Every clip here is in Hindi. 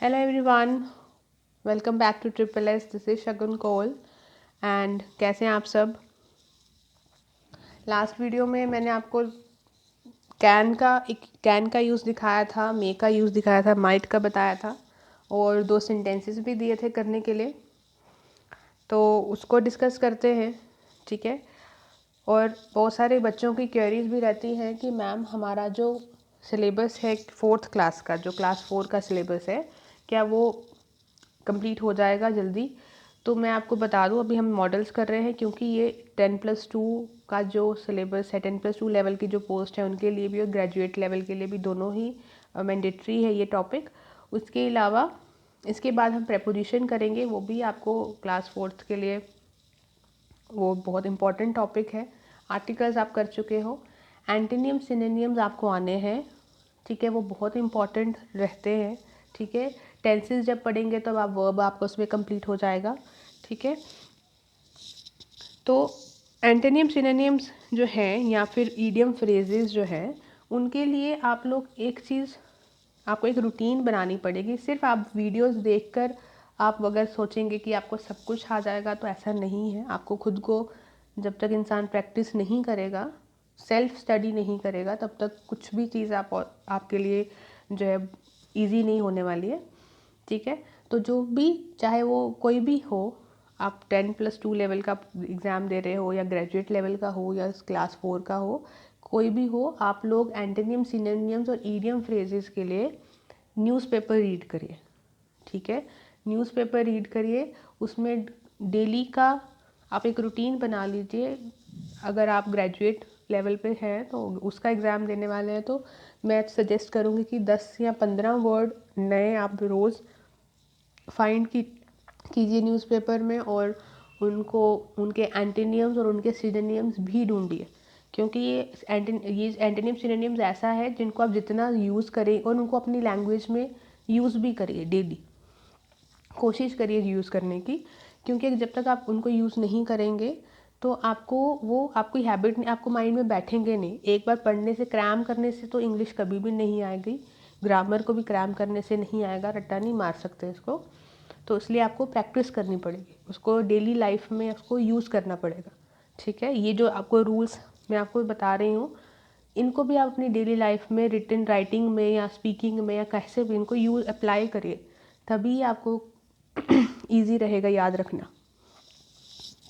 Hello everyone, welcome back to triple S. This is Shagun Kaul and कैसे हैं आप सब। लास्ट वीडियो में मैंने आपको कैन का यूज़ दिखाया था, मे का यूज़ दिखाया था, माइट का बताया था और 2 सेंटेंसेस भी दिए थे करने के लिए, तो उसको डिस्कस करते हैं। ठीक है। और बहुत सारे बच्चों की क्वेरीज भी रहती हैं कि मैम हमारा जो सिलेबस है 4th क्लास का, जो क्लास 4 का सिलेबस है, क्या वो कंप्लीट हो जाएगा जल्दी। तो मैं आपको बता दूं, अभी हम मॉडल्स कर रहे हैं क्योंकि ये 10+2 का जो सिलेबस है, 10+2 लेवल की जो पोस्ट है उनके लिए भी और ग्रेजुएट लेवल के लिए भी दोनों ही मैंडेटरी है ये टॉपिक। उसके अलावा इसके बाद हम प्रेपोजिशन करेंगे, वो भी आपको क्लास 4th के लिए वो बहुत इंपॉर्टेंट टॉपिक है। आर्टिकल्स आप कर चुके हो, एंटोनियम सिनोनियम्स आपको आने हैं। ठीक है, वो बहुत इंपॉर्टेंट रहते हैं। ठीक है, टेंसेस जब पढ़ेंगे तब आप वर्ब आपका उसमें कंप्लीट हो जाएगा। ठीक है, तो एंटोनियम सिनोनियम्स जो हैं या फिर ईडियम फ्रेजेस जो हैं, उनके लिए आप लोग एक चीज़, आपको एक रूटीन बनानी पड़ेगी। सिर्फ आप वीडियोस देखकर आप अगर सोचेंगे कि आपको सब कुछ आ जाएगा तो ऐसा नहीं है। आपको खुद को, जब तक इंसान प्रैक्टिस नहीं करेगा, सेल्फ स्टडी नहीं करेगा, तब तक कुछ भी चीज़ आपके लिए जो है इजी नहीं होने वाली है। ठीक है, तो जो भी, चाहे वो कोई भी हो, आप 10+2 लेवल का एग्ज़ाम दे रहे हो या ग्रेजुएट लेवल का हो या क्लास 4 का हो, कोई भी हो, आप लोग एंटोनियम सिनोनियम्स और ईडियम फ्रेजेस के लिए न्यूज़पेपर रीड करिए। ठीक है, न्यूज़पेपर रीड करिए, उसमें डेली का आप एक रूटीन बना लीजिए। अगर आप ग्रेजुएट लेवल पे हैं तो उसका एग्ज़ाम देने वाले हैं, तो मैं सजेस्ट करूँगी कि 10 या 15 वर्ड नए आप रोज़ फाइंड कीजिए न्यूज़पेपर में, और उनको, उनके एंटोनियम्स और उनके सिनोनियम्स भी ढूंढिए। क्योंकि ये एंटोनियम सिनोनियम्स ऐसा है जिनको आप जितना यूज़ करें और उनको अपनी लैंग्वेज में यूज़ भी करिए, डेली कोशिश करिए यूज़ करने की। क्योंकि जब तक आप उनको यूज़ नहीं करेंगे तो आपको वो, आपकी हैबिट नहीं, आपको माइंड में बैठेंगे नहीं। एक बार पढ़ने से, क्रैम करने से तो इंग्लिश कभी भी नहीं आएगी, ग्रामर को भी क्रैम करने से नहीं आएगा, रट्टा नहीं मार सकते इसको। तो इसलिए आपको प्रैक्टिस करनी पड़ेगी, उसको डेली लाइफ में उसको यूज़ करना पड़ेगा। ठीक है, ये जो आपको रूल्स मैं आपको बता रही हूँ, इनको भी आप अपनी डेली लाइफ में, रिटन राइटिंग में या स्पीकिंग में या कैसे भी इनको यूज़ अप्लाई करिए, तभी आपको ईजी रहेगा याद रखना।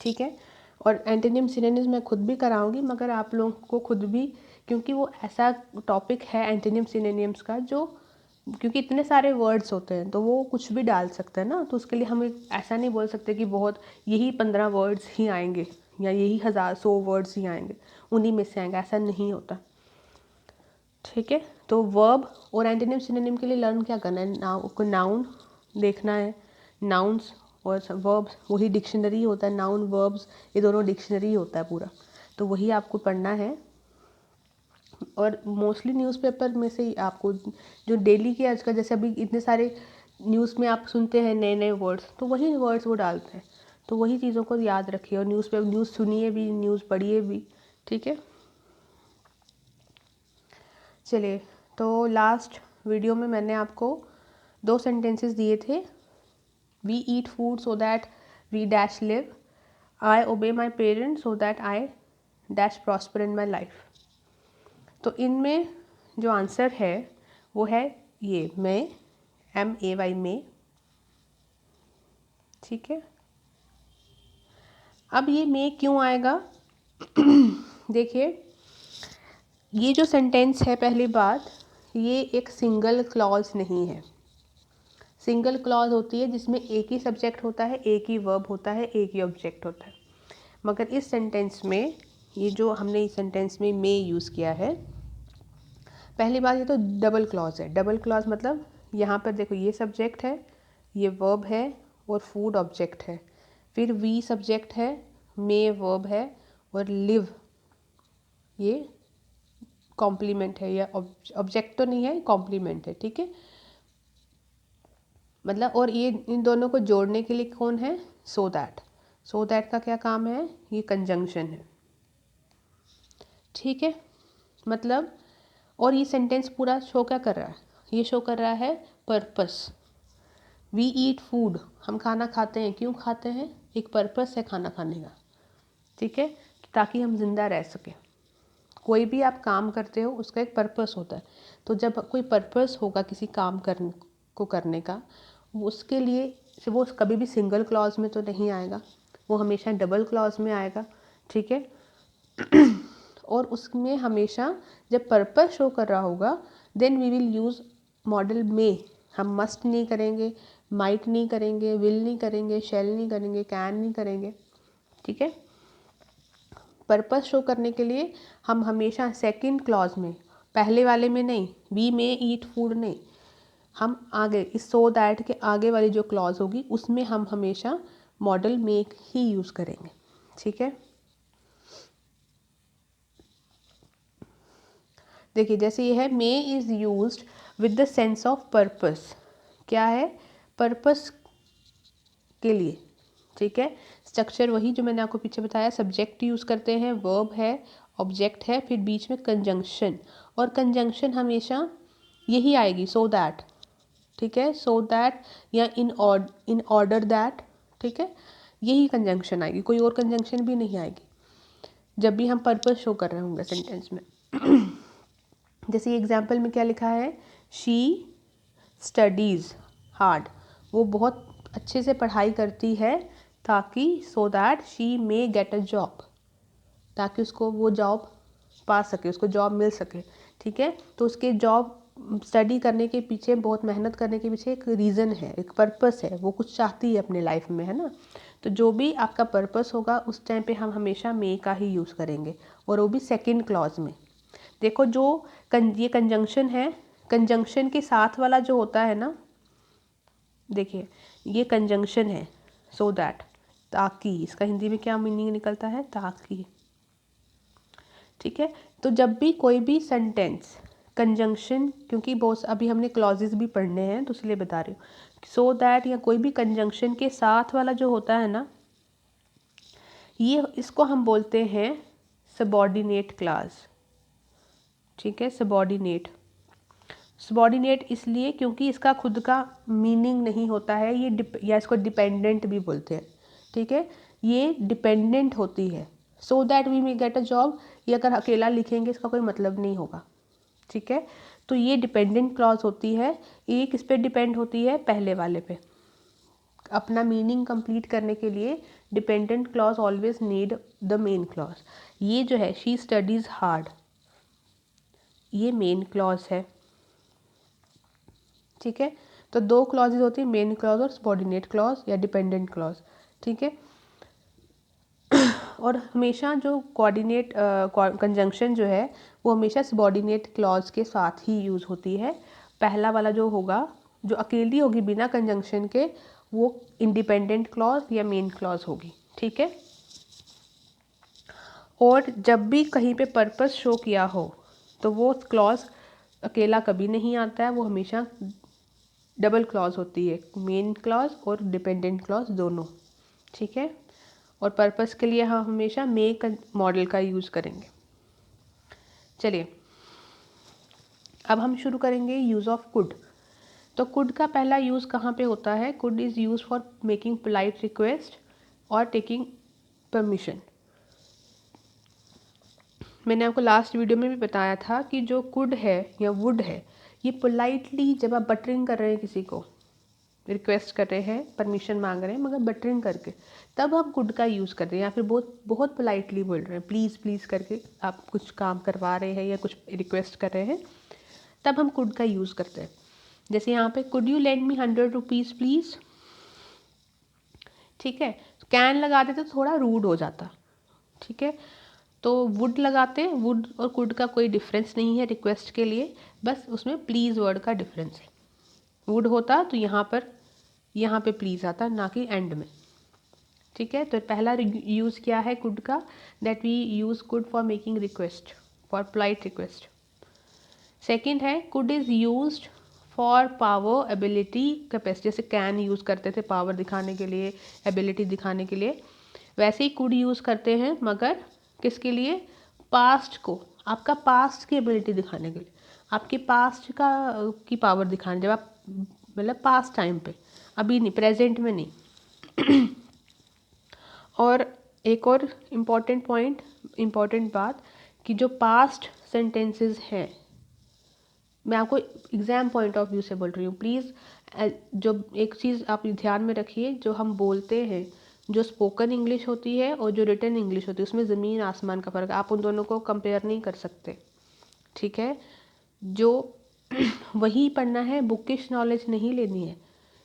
ठीक है, और एंटोनिम सिनोनिम्स मैं खुद भी कराऊंगी, मगर आप लोगों को खुद भी, क्योंकि वो ऐसा टॉपिक है एंटोनिम सिनोनिम्स का, जो क्योंकि इतने सारे वर्ड्स होते हैं तो वो कुछ भी डाल सकते हैं ना, तो उसके लिए हम ऐसा नहीं बोल सकते कि बहुत यही 15 वर्ड्स ही आएंगे या यही 1,000-100 वर्ड्स ही आएंगे, उन्हीं में से आएंगे, ऐसा नहीं होता। ठीक है, तो वर्ब और एंटोनिम सिनोनिम के लिए लर्न क्या करना है, नाउन देखना है, नाउन्स और वर्ब्स, वही डिक्शनरी होता है, नाउन वर्ब्स ये दोनों डिक्शनरी होता है पूरा, तो वही आपको पढ़ना है। और मोस्टली न्यूज़पेपर में से आपको जो डेली के आजकल, जैसे अभी इतने सारे न्यूज़ में आप सुनते हैं नए नए वर्ड्स, तो वही वर्ड्स वो डालते हैं, तो वही चीज़ों को याद रखिए और न्यूज़ सुनिए भी, न्यूज़ पढ़िए भी। ठीक है, चलिए, तो लास्ट वीडियो में मैंने आपको 2 सेंटेंसेस दिए थे। We eat food so that we dash live, I obey my parents so that I dash prosper in my life. तो इनमें जो आंसर है वो है ये मैं, MAY में। ठीक है, अब ये मैं क्यों आएगा देखिए, ये जो सेंटेंस है, पहली बात, ये एक सिंगल क्लॉज नहीं है। सिंगल क्लॉज होती है जिसमें एक ही सब्जेक्ट होता है, एक ही वर्ब होता है, एक ही ऑब्जेक्ट होता है। मगर इस सेंटेंस में, ये जो हमने इस सेंटेंस में मे यूज़ किया है, पहली बात ये तो डबल क्लॉज है। डबल क्लॉज मतलब यहाँ पर देखो, ये सब्जेक्ट है, ये वर्ब है और फूड ऑब्जेक्ट है, फिर वी सब्जेक्ट है, मे वर्ब है और लिव ये कॉम्प्लीमेंट है, या ऑब्जेक्ट तो नहीं है, कॉम्प्लीमेंट है। ठीक है, मतलब, और ये इन दोनों को जोड़ने के लिए कौन है, सो दैट। सो दैट का क्या काम है, ये कंजंक्शन है। ठीक है, मतलब, और ये सेंटेंस पूरा शो क्या कर रहा है, ये शो कर रहा है पर्पस। वी ईट फूड, हम खाना खाते हैं, क्यों खाते हैं? एक पर्पस है खाना खाने का, ठीक है, ताकि हम जिंदा रह सकें। कोई भी आप काम करते हो उसका एक पर्पस होता है, तो जब कोई पर्पस होगा किसी काम करने का, उसके लिए वो कभी भी सिंगल क्लॉज में तो नहीं आएगा, वो हमेशा डबल क्लॉज में आएगा, ठीक है। और उसमें हमेशा जब पर्पस शो कर रहा होगा then we will use model में। हम मस्ट नहीं करेंगे, माइट नहीं करेंगे, विल नहीं करेंगे, शैल नहीं करेंगे, कैन नहीं करेंगे, ठीक है। पर्पस शो करने के लिए हम हमेशा सेकंड क्लॉज में, पहले वाले में नहीं, वी मे ईट फूड नहीं, हम आगे इस सो दैट के आगे वाली जो क्लॉज होगी उसमें हम हमेशा मॉडल मेक ही यूज़ करेंगे, ठीक है। देखिए जैसे ये है, may is used with the sense of purpose. क्या है? पर्पस के लिए, ठीक है। स्ट्रक्चर वही जो मैंने आपको पीछे बताया, सब्जेक्ट यूज़ करते हैं, वर्ब है, ऑब्जेक्ट है, फिर बीच में कंजंक्शन, और कंजंक्शन हमेशा यही आएगी, सो दैट, ठीक है, सो दैट या इन ऑर्डर दैट, ठीक है, यही कंजंक्शन आएगी, कोई और कंजंक्शन भी नहीं आएगी जब भी हम पर्पस शो कर रहे होंगे सेंटेंस में। जैसे ये एग्जाम्पल में क्या लिखा है, शी स्टडीज़ हार्ड, वो बहुत अच्छे से पढ़ाई करती है ताकि so that she may get a job, ताकि उसको वो जॉब पा सके, उसको जॉब मिल सके, ठीक है। तो उसके जॉब स्टडी करने के पीछे, बहुत मेहनत करने के पीछे एक रीज़न है, एक पर्पस है, वो कुछ चाहती है अपने लाइफ में, है ना। तो जो भी आपका पर्पस होगा उस टाइम पे हम हमेशा मे का ही यूज़ करेंगे, और वो भी सेकेंड क्लॉज में। देखो जो ये कंजंक्शन है, कंजंक्शन के साथ वाला जो होता है ना, देखिए ये कंजंक्शन है, सो दैट, ताकि, इसका हिंदी में क्या मीनिंग निकलता है, ताकि, ठीक है। तो जब भी कोई भी सेंटेंस कंजंक्शन, क्योंकि बहुत अभी हमने क्लॉजेस भी पढ़ने हैं तो इसलिए बता रही हूँ, सो दैट या कोई भी कंजंक्शन के साथ वाला जो होता है ना, ये इसको हम बोलते हैं सबऑर्डिनेट क्लॉज, ठीक है। सबऑर्डिनेट इसलिए क्योंकि इसका खुद का मीनिंग नहीं होता है, ये या इसको डिपेंडेंट भी बोलते हैं, ठीक है। ये डिपेंडेंट होती है, so that we may get a job, ये अगर अकेला लिखेंगे इसका कोई मतलब नहीं होगा, ठीक है। तो ये डिपेंडेंट क्लॉज होती है, ये किस पे डिपेंड होती है, पहले वाले पे। अपना मीनिंग कंप्लीट करने के लिए dependent clause always need the main clause. ये जो है शी स्टडीज़ हार्ड, ये मेन क्लॉज है, ठीक है। तो दो क्लॉजेज होती है, मेन क्लॉज और सबऑर्डिनेट क्लॉज या डिपेंडेंट क्लॉज, ठीक है। और हमेशा जो कोऑर्डिनेट कंजंक्शन जो है वो हमेशा सबऑर्डिनेट क्लॉज के साथ ही यूज़ होती है। पहला वाला जो होगा, जो अकेली होगी बिना कंजंक्शन के, वो इंडिपेंडेंट क्लॉज या मेन क्लॉज होगी, ठीक है। और जब भी कहीं पे पर्पस शो किया हो तो वो क्लॉज अकेला कभी नहीं आता है, वो हमेशा डबल क्लॉज होती है, मेन क्लॉज और डिपेंडेंट क्लॉज दोनों, ठीक है। और पर्पस के लिए हम हमेशा मेक मॉडल का यूज़ करेंगे। चलिए अब हम शुरू करेंगे यूज़ ऑफ कुड। तो कुड का पहला यूज़ कहाँ पे होता है, could is use for making polite request और टेकिंग परमिशन। मैंने आपको लास्ट वीडियो में भी बताया था कि जो कुड है या वुड है, ये पोलाइटली जब आप बटरिंग कर रहे हैं, किसी को रिक्वेस्ट कर रहे हैं, परमिशन मांग रहे हैं, मगर बटरिंग करके, तब हम कुड का यूज़ कर रहे हैं, या फिर बहुत बहुत पोलाइटली बोल रहे हैं, प्लीज़ प्लीज़ करके आप कुछ काम करवा रहे हैं या कुछ रिक्वेस्ट कर रहे हैं, तब हम कुड का यूज़ करते हैं। जैसे यहाँ पे could you lend me 100 rupees please, ठीक है। कैन लगा देते तो थोड़ा रूड हो जाता, ठीक है। तो वुड लगाते, वुड और कुड का कोई डिफरेंस नहीं है रिक्वेस्ट के लिए, बस उसमें प्लीज़ वर्ड का डिफरेंस है। वुड होता तो यहाँ पे प्लीज़ आता, ना कि एंड में, ठीक है। तो पहला यूज़ क्या है कुड का, that we use could for making request, for polite request. Second है could is used for power, ability, capacity. जैसे कैन यूज़ करते थे पावर दिखाने के लिए, एबिलिटी दिखाने के लिए, वैसे ही कुड यूज़ करते हैं, मगर किसके लिए, पास्ट को, आपका पास्ट की एबिलिटी दिखाने के लिए, आपके पास्ट की पावर दिखाने, जब आप मतलब पास्ट टाइम पे अभी नहीं, प्रेजेंट में नहीं। और एक और इम्पॉर्टेंट बात कि जो पास्ट सेंटेंसेस हैं, मैं आपको एग्ज़ाम पॉइंट ऑफ व्यू से बोल रही हूँ, प्लीज़ जो एक चीज़ आप ध्यान में रखिए, जो हम बोलते हैं, जो स्पोकन इंग्लिश होती है और जो रिटन इंग्लिश होती है, उसमें ज़मीन आसमान का फ़र्क है। आप उन दोनों को कंपेयर नहीं कर सकते, ठीक है। जो वही पढ़ना है, बुकिश नॉलेज नहीं लेनी है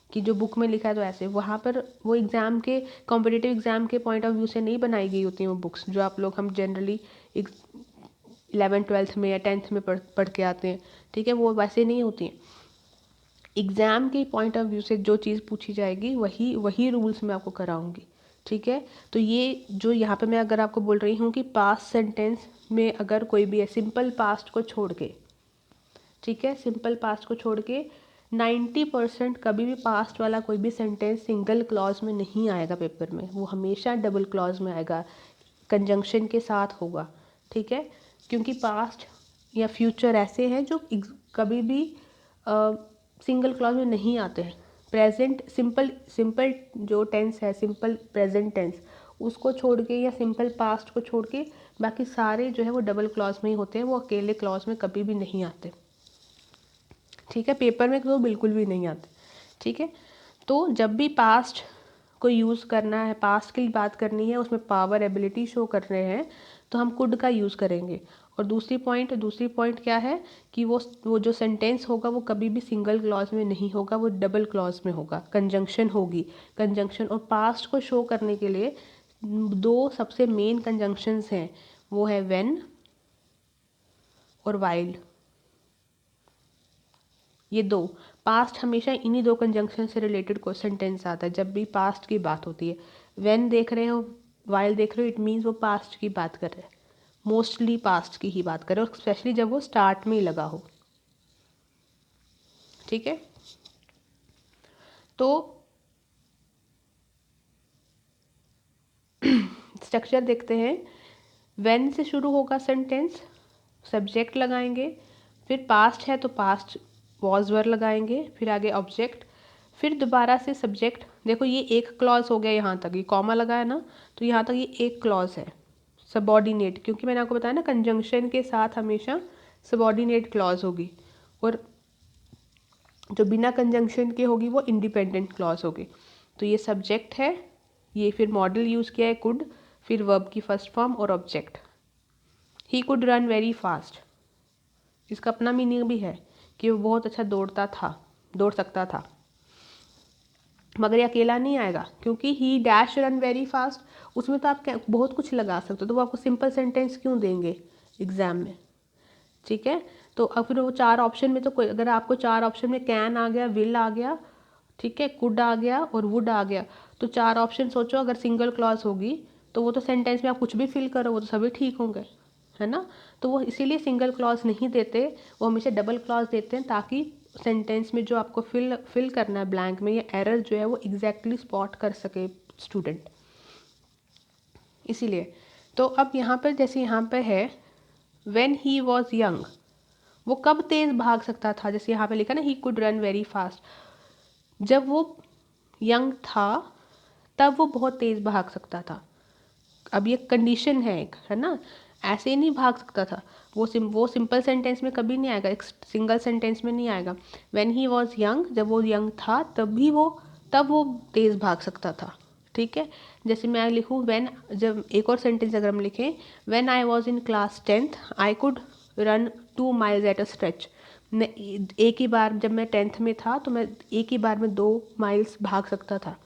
कि जो बुक में लिखा है तो ऐसे, वहाँ पर वो एग्ज़ाम के कॉम्पिटिटिव एग्ज़ाम के पॉइंट ऑफ व्यू से नहीं बनाई गई होती हैं वो बुक्स, जो आप लोग हम जनरली 11th-12th में या 10th में पढ़ के आते हैं, ठीक है। वो वैसे नहीं होती हैं। एग्ज़ाम के पॉइंट ऑफ व्यू से जो चीज़ पूछी जाएगी वही रूल्स मैं आपको कराऊंगी, ठीक है। तो ये जो यहाँ पे मैं अगर आपको बोल रही हूँ कि पास्ट सेंटेंस में अगर कोई भी है, सिंपल पास्ट को छोड़ के, ठीक है, सिंपल पास्ट को छोड़ के 90% कभी भी पास्ट वाला कोई भी सेंटेंस सिंगल क्लॉज में नहीं आएगा पेपर में, वो हमेशा डबल क्लॉज में आएगा, कंजंक्शन के साथ होगा, ठीक है। क्योंकि पास्ट या फ्यूचर ऐसे हैं जो कभी भी सिंगल क्लॉज में नहीं आते हैं। प्रेजेंट सिंपल जो टेंस है, सिंपल प्रेजेंट टेंस, उसको छोड़ के या सिंपल पास्ट को छोड़ के बाकी सारे जो है वो डबल क्लॉज में ही होते हैं, वो अकेले क्लॉज में कभी भी नहीं आते, ठीक है। पेपर में तो बिल्कुल भी नहीं आते, ठीक है। तो जब भी पास्ट को यूज़ करना है, पास्ट की बात करनी है, उसमें पावर एबिलिटी शो कर रहे हैं, तो हम कुड का यूज़ करेंगे। और दूसरी पॉइंट क्या है कि वो जो सेंटेंस होगा वो कभी भी सिंगल क्लॉज में नहीं होगा, वो डबल क्लॉज में होगा, कंजंक्शन होगी। कंजंक्शन और पास्ट को शो करने के लिए दो सबसे मेन कंजंक्शंस हैं, वो है व्हेन और वाइल। ये दो पास्ट, हमेशा इन्हीं दो कंजंक्शन से रिलेटेड कोई सेंटेंस आता है जब भी पास्ट की बात होती है। व्हेन देख रहे हो, वाइल देख रहे हो, इट मीन्स वो पास्ट की बात कर रहे हैं, मोस्टली पास्ट की ही बात कर रहे हो, स्पेशली जब वो स्टार्ट में ही लगा हो, ठीक है। तो स्ट्रक्चर देखते हैं। व्हेन से शुरू होगा सेंटेंस, सब्जेक्ट लगाएंगे, फिर पास्ट है तो पास्ट वॉज वर लगाएंगे, फिर आगे ऑब्जेक्ट, फिर दोबारा से सब्जेक्ट। देखो ये एक क्लॉज हो गया, यहाँ तक ये कॉमा लगा है ना, तो यहाँ तक ये एक क्लॉज है सबॉर्डिनेट, क्योंकि मैंने आपको बताया ना कंजंक्शन के साथ हमेशा सबॉर्डिनेट क्लॉज होगी, और जो बिना कंजंक्शन के होगी वो इंडिपेंडेंट क्लॉज होगी। तो ये सब्जेक्ट है, ये फिर मॉडल यूज़ किया है कुड, फिर वर्ब की फर्स्ट फॉर्म और object. He could run very fast, इसका अपना मीनिंग भी है कि वो बहुत अच्छा दौड़ सकता था, मगर ये अकेला नहीं आएगा, क्योंकि ही डैश रन वेरी फास्ट, उसमें तो आप बहुत कुछ लगा सकते हो, तो वो आपको सिंपल सेंटेंस क्यों देंगे एग्जाम में, ठीक है। तो अब फिर वो चार ऑप्शन में तो कोई, अगर आपको चार ऑप्शन में कैन आ गया, विल आ गया, ठीक है, कुड आ गया और वुड आ गया, तो चार ऑप्शन सोचो, अगर सिंगल क्लॉज होगी तो वो तो सेंटेंस में आप कुछ भी फिल करो वो तो सभी ठीक होंगे, है ना। तो वो इसीलिए सिंगल क्लॉज नहीं देते, वो हमेशा डबल क्लॉज देते हैं, ताकि सेंटेंस में जो आपको फिल करना है ब्लैंक में, ये एरर जो है वो एग्जैक्टली स्पॉट कर सके स्टूडेंट, इसीलिए। तो अब यहाँ पर जैसे यहाँ पे है व्हेन ही वॉज यंग, वो कब तेज़ भाग सकता था, जैसे यहाँ पे लिखा ना he could run very fast, जब वो यंग था तब वो बहुत तेज़ भाग सकता था। अब ये कंडीशन है एक, है ना, ऐसे ही नहीं भाग सकता था, वो सिंपल सेंटेंस में कभी नहीं आएगा, एक सिंगल सेंटेंस में नहीं आएगा। व्हेन ही वॉज यंग, जब वो यंग था तब वो तेज़ भाग सकता था, ठीक है। जैसे मैं लिखूँ व्हेन, जब एक और सेंटेंस अगर हम लिखें, when I was in class 10th I could run 2 miles at a stretch, एक ही बार जब मैं 10th में था तो मैं एक ही बार में 2 miles भाग सकता था,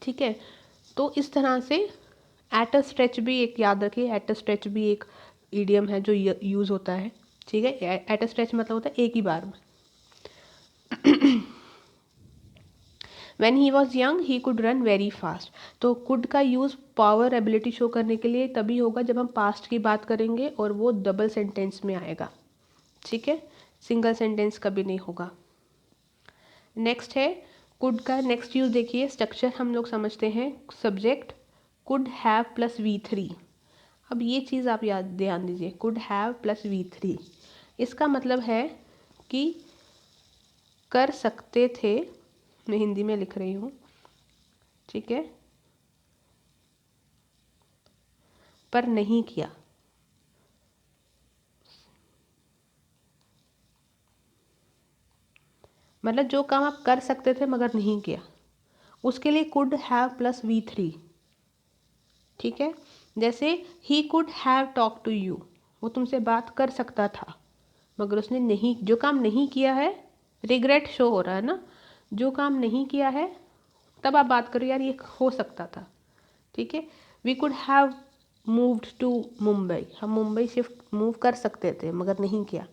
ठीक है। तो इस तरह से एट अ स्ट्रेच भी एक याद रखिए, एट अ स्ट्रेच भी एक ईडियम है जो यूज़ होता है, ठीक है। एट अ स्ट्रेच मतलब होता है एक ही बार में। When he was young he could run very fast, तो कुड का यूज़ पावर एबिलिटी शो करने के लिए तभी होगा जब हम पास्ट की बात करेंगे और वो डबल सेंटेंस में आएगा, ठीक है, सिंगल सेंटेंस कभी नहीं होगा। नेक्स्ट है कुड का नेक्स्ट यूज़ देखिए, स्ट्रक्चर हम लोग समझते हैं, subject could have plus V3। अब ये चीज़ आप याद ध्यान दीजिए, कुड हैव प्लस V3, इसका मतलब है कि कर सकते थे मैं हिंदी में लिख रही हूँ, ठीक है, पर नहीं किया। मतलब जो काम आप कर सकते थे मगर नहीं किया, उसके लिए कुड हैव प्लस V3, ठीक है। जैसे ही could have talk to you, वो तुमसे बात कर सकता था मगर उसने नहीं, जो काम नहीं किया है, रिग्रेट शो हो रहा है ना, जो काम नहीं किया है तब आप बात करो यार ये हो सकता था, ठीक है। We could have moved to Mumbai, हम मुंबई शिफ्ट मूव कर सकते थे मगर नहीं किया,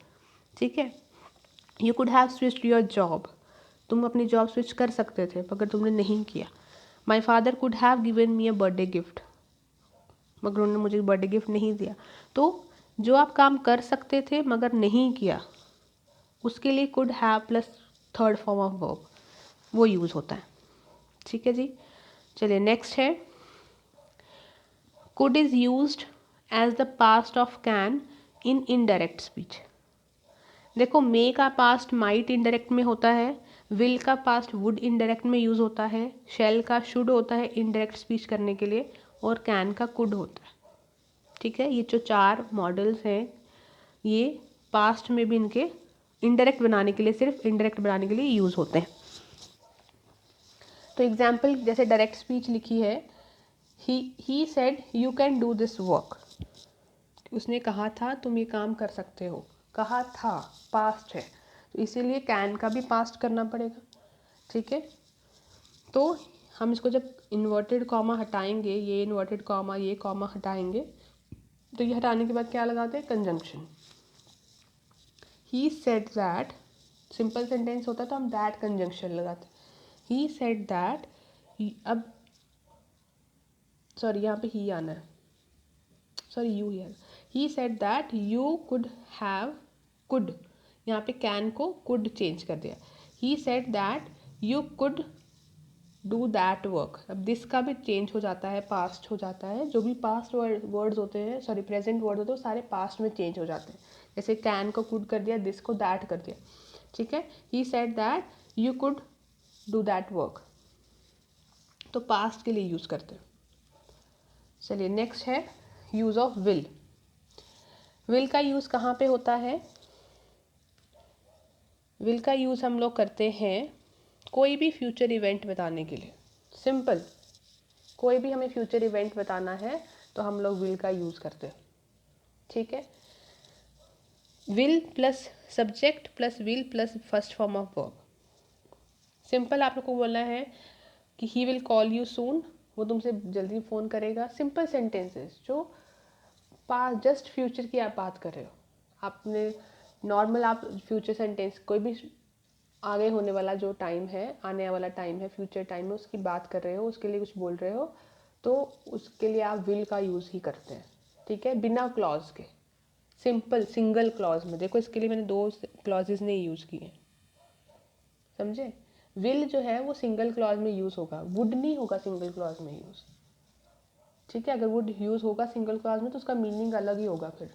ठीक है। You could have switched your job, तुम अपनी जॉब स्विच कर सकते थे मगर तुमने नहीं किया। My father could have given me a birthday gift, मगर उन्होंने मुझे बर्थडे गिफ्ट नहीं दिया। तो जो आप काम कर सकते थे मगर नहीं किया, उसके लिए could have plus third form of verb वो यूज़ होता है, ठीक है जी। चलिए नेक्स्ट है, could is used as the past of can in indirect speech. देखो मे का पास्ट माइट इनडायरेक्ट में होता है, विल का पास्ट वुड इनडायरेक्ट में यूज़ होता है, शैल का शुड होता है इनडायरेक्ट स्पीच करने के लिए, और कैन का कुड होता है, ठीक है। ये जो 4 मॉडल्स हैं ये पास्ट में भी इनके इनडायरेक्ट बनाने के लिए, सिर्फ इनडायरेक्ट बनाने के लिए यूज़ होते हैं। तो एग्जाम्पल जैसे डायरेक्ट स्पीच लिखी है, he said you can do this work, उसने कहा था तुम ये काम कर सकते हो, कहा था पास्ट है, तो इसीलिए कैन का भी पास्ट करना पड़ेगा, ठीक है। तो हम इसको जब इन्वर्टेड कॉमा हटाएंगे, ये इन्वर्टेड कॉमा ये कॉमा हटाएंगे, तो ये हटाने के बाद क्या लगाते हैं, conjunction. He said that, simple sentence होता तो हम दैट कंजंक्शन लगाते। ही सेड दैट, अब सॉरी यहाँ पे ही आना है, sorry you here. He said that you could have, could यहाँ पे कैन को कुड चेंज कर दिया। He said that you could do that work, अब दिस का भी चेंज हो जाता है, पास्ट हो जाता है, जो भी पास्ट वर्ड्स होते हैं, सॉरी प्रेजेंट वर्ड होते हैं, सारे पास्ट में चेंज हो जाते हैं। जैसे कैन को कुड कर दिया, दिस को दैट कर दिया, ठीक है। He said that you could do that work, तो पास्ट के लिए यूज़ करते हैं। चलिए नेक्स्ट है यूज़ ऑफ विल। विल का यूज़ कहाँ पे होता है, विल का यूज़ हम लोग करते हैं कोई भी फ्यूचर इवेंट बताने के लिए। सिंपल, कोई भी हमें फ्यूचर इवेंट बताना है तो हम लोग विल का यूज़ करते हैं, ठीक है। Will plus subject plus will plus first form of verb. Simple आप लोग को बोलना है कि he will call you soon, वो तुमसे जल्दी फ़ोन करेगा। सिंपल सेंटेंसेस जो पास्ट जस्ट फ्यूचर की आप बात कर रहे हो, आपने नॉर्मल आप फ्यूचर सेंटेंस कोई भी आगे होने वाला जो टाइम है, आने वाला टाइम है, फ्यूचर टाइम है, उसकी बात कर रहे हो, उसके लिए कुछ बोल रहे हो, तो उसके लिए आप विल का यूज़ ही करते हैं, ठीक है, बिना क्लॉज के। सिंपल सिंगल क्लॉज में, देखो इसके लिए मैंने 2 क्लॉजेज नहीं यूज़ किए, समझे। विल जो है वो सिंगल क्लॉज में यूज़ होगा, वुड नहीं होगा सिंगल क्लॉज में यूज़, ठीक है। अगर वुड यूज़ होगा सिंगल क्लॉज में तो उसका मीनिंग अलग ही होगा, फिर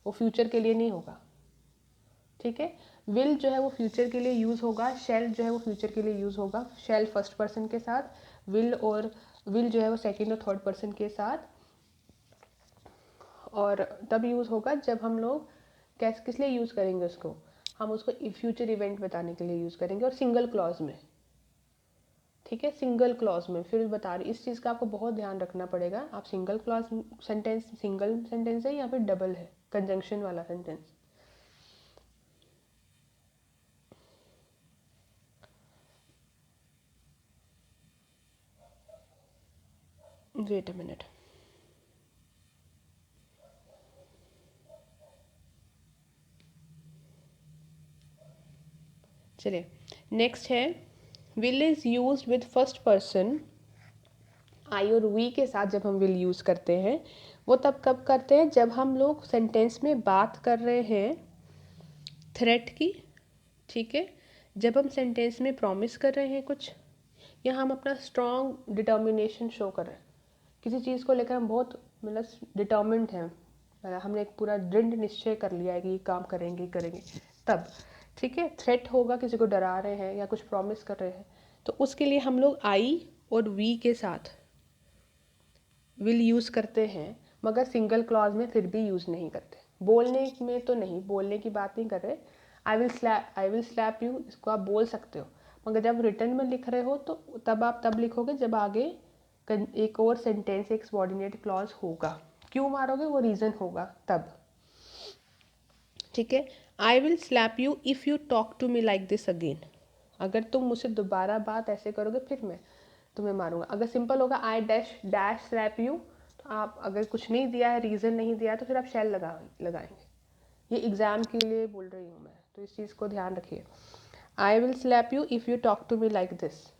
वो फ्यूचर के लिए नहीं होगा, ठीक है। विल जो है वो फ्यूचर के लिए यूज़ होगा, शैल जो है वो फ्यूचर के लिए यूज़ होगा, शैल फर्स्ट पर्सन के साथ, विल जो है वो सेकंड और थर्ड पर्सन के साथ, और तब यूज़ होगा जब हम लोग किस लिए यूज़ करेंगे उसको, हम उसको फ्यूचर इवेंट बताने के लिए यूज़ करेंगे, और सिंगल क्लॉज में, ठीक है, सिंगल क्लॉज में। फिर बता रही, इस चीज़ का आपको बहुत ध्यान रखना पड़ेगा, आप single clause sentence, single sentence है या फिर डबल है, कंजंक्शन वाला सेंटेंस। वेट अ मिनट, चलिए नेक्स्ट है, will is use with first person. I और वी के साथ जब हम विल यूज़ करते हैं, वो तब कब करते हैं, जब हम लोग सेंटेंस में बात कर रहे हैं थ्रेट की, ठीक है, जब हम सेंटेंस में प्रॉमिस कर रहे हैं कुछ, या हम अपना स्ट्रॉन्ग डिटर्मिनेशन शो कर रहे हैं, किसी चीज़ को लेकर हम बहुत मतलब डिटर्मिन्ड हैं, हमने एक पूरा दृढ़ निश्चय कर लिया है कि ये काम करेंगे करेंगे, तब, ठीक है। थ्रेट होगा, किसी को डरा रहे हैं या कुछ प्रॉमिस कर रहे हैं, तो उसके लिए हम लोग आई और वी के साथ विल यूज़ करते हैं, मगर सिंगल क्लॉज में फिर भी यूज़ नहीं करते। बोलने में तो नहीं, बोलने की बात नहीं कर रहे। आई विल स्लैप यू, इसको आप बोल सकते हो, मगर जब रिटर्न में लिख रहे हो तो तब आप तब लिखोगे जब आगे एक और सेंटेंस, एक सबऑर्डिनेट क्लॉज होगा। क्यों मारोगे, वो रीज़न होगा तब। ठीक है, I will slap you if you talk to me like this again. अगर तुम मुझसे दोबारा बात ऐसे करोगे फिर मैं तुम्हें मारूंगा। अगर सिंपल होगा आई डैश स्लैप यू, तो आप अगर कुछ नहीं दिया है, रीज़न नहीं दिया है, तो फिर आप शैल लगाएंगे। ये एग्ज़ाम के लिए बोल रही हूँ मैं, तो इस चीज़ को ध्यान रखिए। I will slap you if you talk to me like this.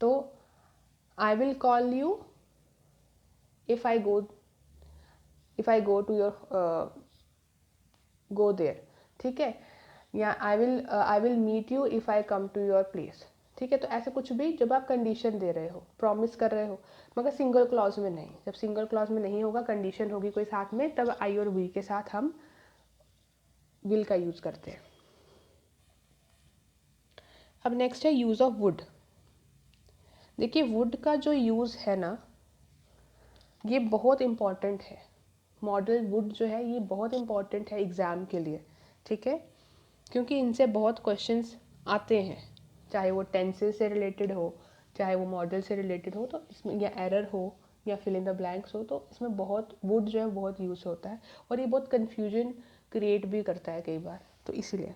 तो I will call you if I go to your go there. ठीक है, या I will meet you if I come to your place. ठीक है, तो ऐसे कुछ भी जब आप कंडीशन दे रहे हो, प्रॉमिस कर रहे हो, मगर सिंगल क्लॉज में नहीं। जब सिंगल क्लॉज में नहीं होगा, कंडीशन होगी कोई साथ में, तब आई और वी के साथ हम विल का यूज़ करते हैं। अब नेक्स्ट है यूज़ ऑफ वुड। देखिए वुड का जो यूज़ है ना, ये बहुत इम्पॉर्टेंट है। मॉडल वुड जो है ये बहुत इम्पॉर्टेंट है एग्ज़ाम के लिए। ठीक है, क्योंकि इनसे बहुत क्वेश्चंस आते हैं, चाहे वो टेंसेस से रिलेटेड हो, चाहे वो मॉडल से रिलेटेड हो, तो इसमें या एरर हो या फिल इन द ब्लैंक्स हो, तो इसमें बहुत वुड जो है बहुत यूज़ होता है, और ये बहुत कन्फ्यूजन क्रिएट भी करता है कई बार, तो इसीलिए।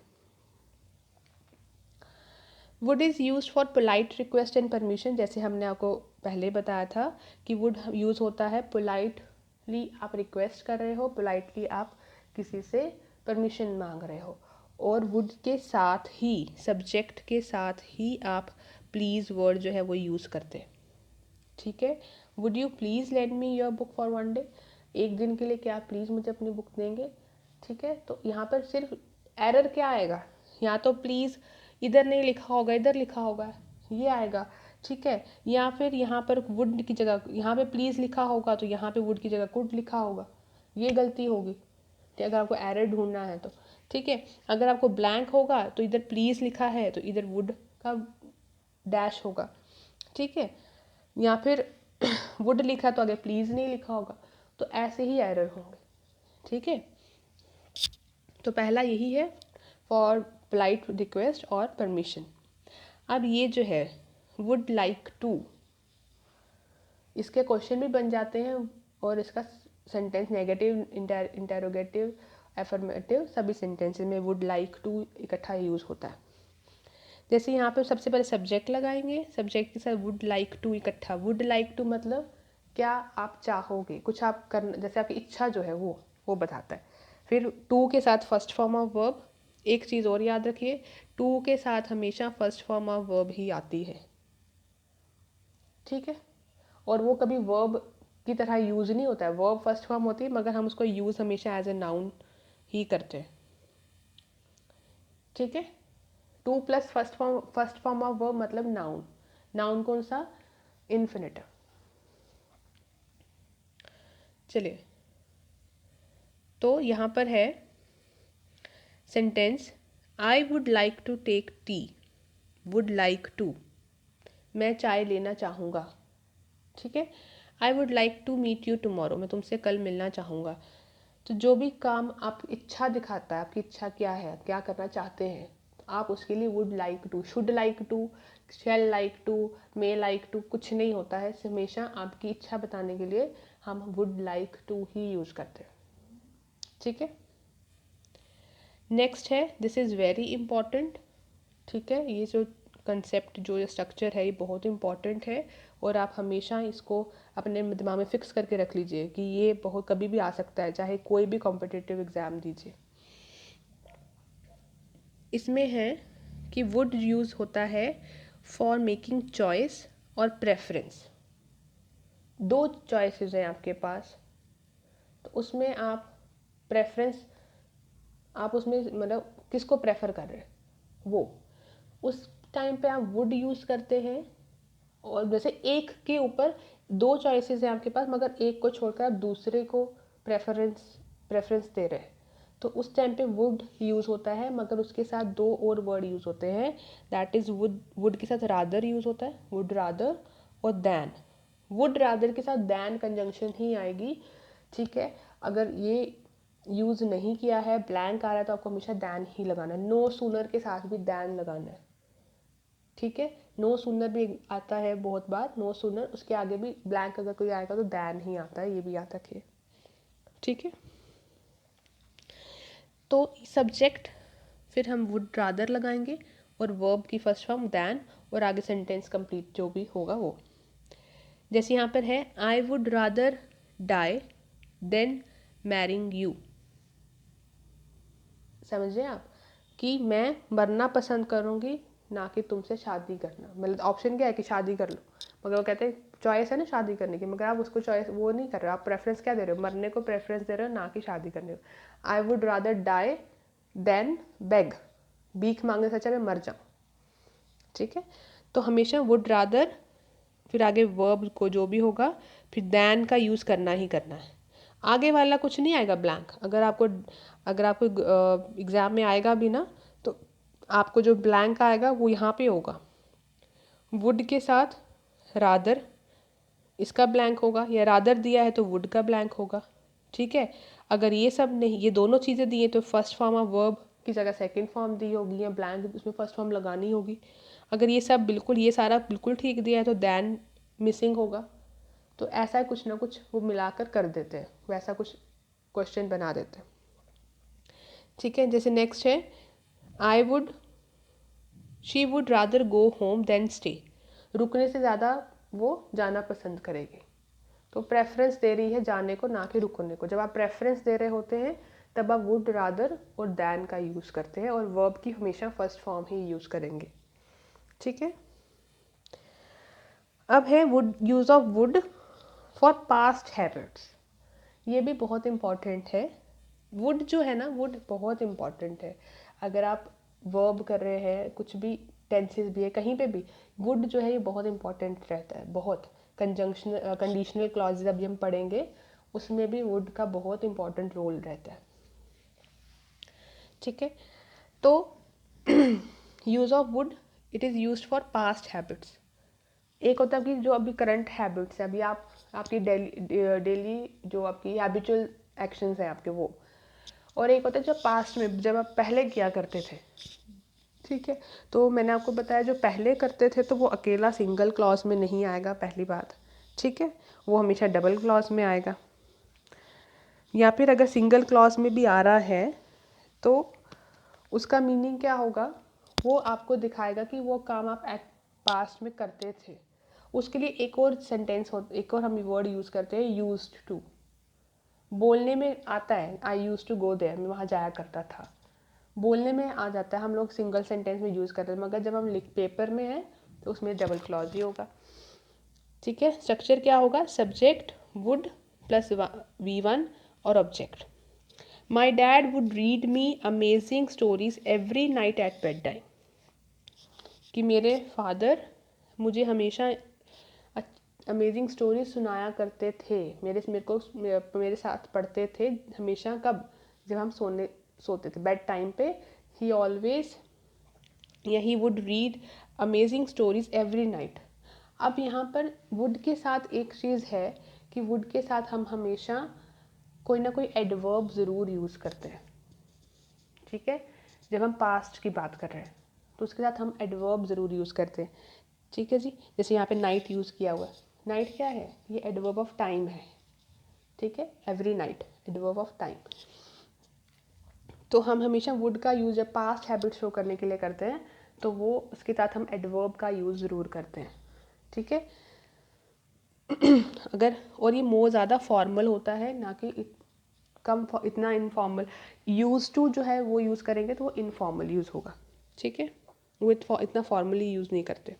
Would is use for polite request and permission. जैसे हमने आपको पहले बताया था कि वुड यूज़ होता है पोलाइटली, आप रिक्वेस्ट कर रहे हो, पोलाइटली आप किसी से परमिशन मांग रहे हो, और वुड के साथ ही, सब्जेक्ट के साथ ही आप प्लीज़ वर्ड जो है वो यूज़ करते हैं। ठीक है, would you please lend me your book for one day. एक दिन के लिए क्या आप प्लीज़ मुझे अपनी बुक देंगे। ठीक है, तो यहाँ पर सिर्फ एरर क्या आएगा, या तो प्लीज़ इधर नहीं लिखा होगा, इधर लिखा होगा, ये आएगा। ठीक है, या फिर यहाँ पर वुड की जगह, यहाँ पे प्लीज़ लिखा होगा तो यहाँ पे वुड की जगह कुड लिखा होगा, ये गलती होगी अगर आपको एरर ढूंढना है तो। ठीक है, अगर आपको ब्लैंक होगा तो इधर प्लीज़ लिखा है तो इधर वुड का डैश होगा। ठीक है, या फिर वुड लिखा तो आगे प्लीज़ नहीं लिखा होगा, तो ऐसे ही एरर होंगे। ठीक है, तो पहला यही है फॉर पोलाइट रिक्वेस्ट और परमिशन। अब ये जो है वुड लाइक टू, इसके क्वेश्चन भी बन जाते हैं, और इसका सेंटेंस नेगेटिव, इंटेरोगेटिव, एफर्मेटिव, सभी सेंटेंसेस में वुड लाइक टू इकट्ठा यूज़ होता है। जैसे यहाँ पे सबसे पहले सब्जेक्ट लगाएंगे, सब्जेक्ट के साथ वुड लाइक टू इकट्ठा। वुड लाइक टू मतलब क्या आप चाहोगे, कुछ आप करना, जैसे आपकी इच्छा जो है वो बताता है। फिर टू के साथ फर्स्ट फॉर्म ऑफ वर्ब। एक चीज़ और याद रखिए, टू के साथ हमेशा फर्स्ट फॉर्म ऑफ वर्ब ही आती है। ठीक है, और वो कभी वर्ब की तरह यूज़ नहीं होता है, वर्ब फर्स्ट फॉर्म होती है, मगर हम उसको यूज़ हमेशा एज ए नाउन ही करते हैं। ठीक है, to plus first form of verb मतलब नाउन। नाउन कौन सा, इन्फिनिटिव। चलिए, तो यहाँ पर है sentence, I would like to take tea. Would like to, मैं चाय लेना चाहूँगा। ठीक है, I would like to meet you tomorrow, मैं तुमसे कल मिलना चाहूँगा। तो जो भी काम आप इच्छा दिखाता है, आपकी इच्छा क्या है, क्या करना चाहते हैं, तो आप उसके लिए would like to, should like to, shall like to, may like to कुछ नहीं होता है। हमेशा आपकी इच्छा बताने के लिए हम वुड लाइक टू ही यूज़ करते हैं। ठीक है, नेक्स्ट है दिस इज़ वेरी इम्पॉर्टेंट। ठीक है, ये जो कंसेप्ट, जो स्ट्रक्चर है, ये बहुत इम्पॉर्टेंट है, और आप हमेशा इसको अपने दिमाग में फिक्स करके रख लीजिए कि ये बहुत कभी भी आ सकता है, चाहे कोई भी कॉम्पिटिटिव एग्ज़ाम दीजिए। इसमें है कि वुड यूज़ होता है फॉर मेकिंग चॉइस और प्रेफरेंस। दो चॉइसेस हैं आपके पास, तो उसमें आप प्रेफरेंस, आप उसमें मतलब किसको प्रेफर कर रहे हैं, वो उस टाइम पे आप वुड यूज़ करते हैं। और जैसे एक के ऊपर दो चॉइसेस हैं आपके पास, मगर एक को छोड़कर आप दूसरे को प्रेफरेंस दे रहे हैं, तो उस टाइम पे वुड यूज़ होता है, मगर उसके साथ दो और वर्ड यूज़ होते हैं, दैट इज़ वुड। वुड के साथ रादर यूज़ होता है, वुड रादर, और दैन। वुड रादर के साथ दैन कंजंक्शन ही आएगी, ठीक है। अगर ये यूज़ नहीं किया है, ब्लैंक आ रहा है, तो आपको हमेशा दैन ही लगाना है। नो सूनर के साथ भी दैन लगाना है, ठीक है। नो सूनर भी आता है बहुत बार, नो सूनर, उसके आगे भी ब्लैंक अगर कोई आएगा तो दैन ही आता है, ये भी याद रखिए, ठीक है। तो सब्जेक्ट फिर हम वुड रादर लगाएंगे, और वर्ब की फर्स्ट फॉर्म दैन, और आगे सेंटेंस कंप्लीट जो भी होगा वो। जैसे यहाँ पर है, I would rather die than marrying you. समझे आप कि मैं मरना पसंद करूँगी ना कि तुमसे शादी करना। मतलब ऑप्शन क्या है कि शादी कर लो, मगर वो कहते हैं चॉइस है ना शादी करने की, मगर आप उसको चॉइस वो नहीं कर रहे हो, आप प्रेफरेंस क्या दे रहे हो, मरने को प्रेफरेंस दे रहे हो, ना कि शादी करने को। I would rather die than beg, भीख मांगने से अच्छा मैं मर जाऊँ, ठीक है। तो हमेशा वुड रादर, फिर आगे वर्ब को जो भी होगा, फिर दैन का यूज़ करना ही करना है। आगे वाला कुछ नहीं आएगा ब्लैंक। अगर आपको एग्ज़ाम में आएगा भी ना, तो आपको जो ब्लैंक आएगा वो यहाँ पे होगा, वुड के साथ रादर, इसका ब्लैंक होगा, या रादर दिया है तो वुड का ब्लैंक होगा, ठीक है। अगर ये सब नहीं, ये दोनों चीज़ें दी हैं, तो फर्स्ट फॉर्म ऑफ वर्ब की जगह सेकंड फॉर्म दी होगी, या ब्लैंक उसमें फर्स्ट फॉर्म लगानी होगी। अगर ये सब बिल्कुल, ये सारा बिल्कुल ठीक दिया है तो दैन मिसिंग होगा। तो ऐसा कुछ ना कुछ वो मिलाकर कर देते हैं, वैसा कुछ क्वेश्चन बना देते हैं, ठीक है। जैसे नेक्स्ट है, I would, she would rather go home than stay. रुकने से ज़्यादा वो जाना पसंद करेगी। तो प्रेफरेंस दे रही है जाने को, ना कि रुकने को। जब आप प्रेफरेंस दे रहे होते हैं तब आप वुड रादर और दैन का यूज़ करते हैं, और वर्ब की हमेशा फर्स्ट फॉर्म ही यूज़ करेंगे, ठीक है। अब है would, use of would for past habits. ये भी बहुत इम्पॉर्टेंट है। वुड जो है ना, वुड बहुत इम्पॉर्टेंट है। अगर आप वर्ब कर रहे हैं, कुछ भी टेंसेस भी है, कहीं पे भी वुड जो है ये बहुत इम्पॉर्टेंट रहता है, बहुत। कंजंक्शन कंडीशनल क्लॉजेज अभी हम पढ़ेंगे, उसमें भी वुड का बहुत इम्पॉर्टेंट रोल रहता है, ठीक है। तो use of would, it is used for past habits. एक होता है कि जो अभी करंट हैबिट्स है, अभी आप आपकी डेली जो आपकी हैबिचुअल एक्शंस हैं आपके वो, और एक होता है जो पास्ट में जब आप पहले किया करते थे, ठीक है। तो मैंने आपको बताया जो पहले करते थे तो वो अकेला सिंगल क्लॉज में नहीं आएगा, पहली बात, ठीक है। वो हमेशा डबल क्लॉज में आएगा, या फिर अगर सिंगल क्लॉज में भी आ रहा है तो उसका मीनिंग क्या होगा, वो आपको दिखाएगा कि वो काम आप पास्ट में करते थे। उसके लिए एक और सेंटेंस हो, एक और हम वर्ड यूज़ करते हैं, यूज्ड टू। बोलने में आता है, I used to go there, मैं वहाँ जाया करता था, बोलने में आ जाता है, हम लोग सिंगल सेंटेंस में यूज़ करते हैं, मगर जब हम पेपर में हैं तो उसमें डबल क्लॉज ही होगा, ठीक है। स्ट्रक्चर क्या होगा, सब्जेक्ट वुड प्लस V1 और object. My dad would read me amazing stories every night at bed time. कि मेरे फादर मुझे हमेशा अमेजिंग स्टोरी सुनाया करते थे, मेरे साथ पढ़ते थे हमेशा। कब, जब हम सोते थे बेड टाइम पे, ही ऑलवेज, या he would read amazing stories every night. अब यहाँ पर वुड के साथ एक चीज़ है कि वुड के साथ हम हमेशा कोई ना कोई एडवर्ब ज़रूर यूज़ करते हैं, ठीक है। जब हम पास्ट की बात कर रहे हैं तो उसके साथ हम एडवर्ब ज़रूर यूज़ करते हैं, ठीक है जी। जैसे यहाँ पे नाइट यूज़ किया हुआ है, नाइट क्या है, ये एडवर्ब ऑफ टाइम है, ठीक है। Every night adverb of time. तो हम हमेशा वुड का यूज़ जब पास्ट हैबिट शो करने के लिए करते हैं तो वो उसके साथ हम एडवर्ब का यूज़ ज़रूर करते हैं, ठीक है। अगर, और ये मोर ज़्यादा फॉर्मल होता है ना कि इतना इनफॉर्मल। यूज़ टू जो है वो यूज़ करेंगे तो वो इनफॉर्मल यूज़ होगा, ठीक है। वो इतना फॉर्मली यूज़ नहीं करते,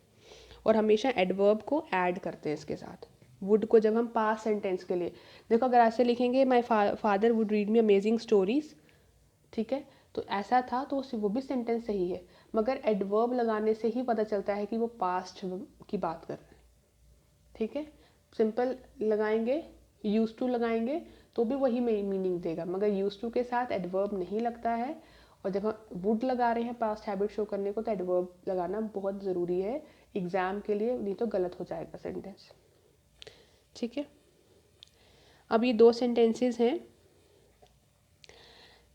और हमेशा एडवर्ब को ऐड करते हैं इसके साथ। वुड को जब हम पास्ट सेंटेंस के लिए, देखो अगर ऐसे लिखेंगे my father would read me amazing stories, ठीक है, तो ऐसा था तो वो भी सेंटेंस सही है, मगर एडवर्ब लगाने से ही पता चलता है कि वो पास्ट की बात कर रहे हैं, ठीक है। सिंपल लगाएंगे, यूज टू लगाएंगे तो भी वही मीनिंग देगा, मगर यूज टू के साथ एडवर्ब नहीं लगता है। और जब हम वुड लगा रहे हैं पास्ट हैबिट शो करने को तो एडवर्ब लगाना बहुत ज़रूरी है एग्ज़ाम के लिए, नहीं तो गलत हो जाएगा सेंटेंस। ठीक है, अब ये 2 सेंटेंसेस हैं।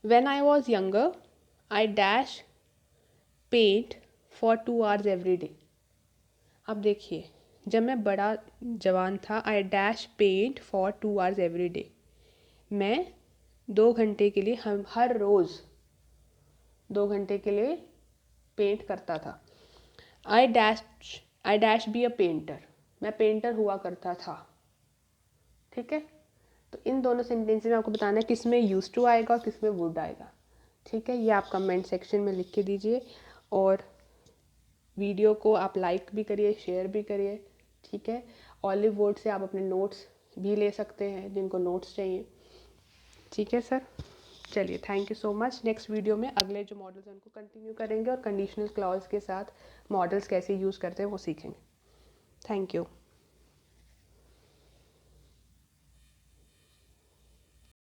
When I was younger I dash paint for 2 hours every day. अब देखिए, जब मैं बड़ा जवान था, I dash paint for 2 hours every day, मैं 2 घंटे के लिए हम हर रोज़ 2 घंटे के लिए पेंट करता था। I dash be a painter, मैं पेंटर हुआ करता था। ठीक है, तो इन दोनों सेंटेंस में आपको बताना है किस में यूज टू आएगा और किस में वुड आएगा। ठीक है, ये आप कमेंट सेक्शन में लिख के दीजिए और वीडियो को आप लाइक भी करिए, शेयर भी करिए। ठीक है, ऑलिव वुड से आप अपने नोट्स भी ले सकते हैं जिनको नोट्स चाहिए। ठीक है सर, चलिए thank you so much. Next video में अगले जो मॉडल्स हैं उनको कंटिन्यू करेंगे और कंडीशनल क्लॉज के साथ मॉडल्स कैसे यूज़ करते हैं वो सीखेंगे। Thank you.